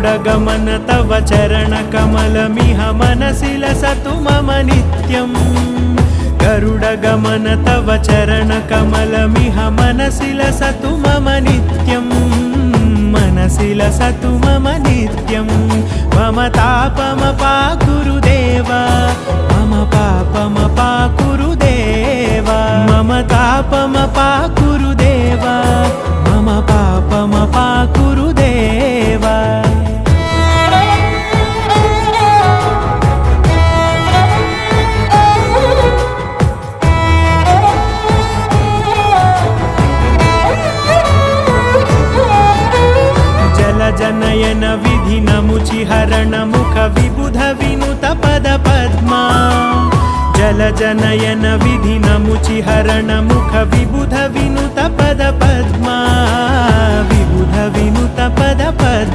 गरुडगमन तव चरणकमलमिह मनसि लसतु मम नित्यम् गरुडगमन तव चरणकमलमिह मनसि लसतु मम नित्यम् मनसि लसतु मम नित्यं मम तापमपाकुरुदेव मम पापमपाकुरुदेव मम तापमपाकुरुदेव मम पापमपाकुरुदेव जनयन विधि नमुचिहरण मुख विबुध विनुत पद पद्मा जल जनयन विधि नमुचिहरण मुख विबुध विनुत पद पद्मा विबुध विनुत पद पद्मा।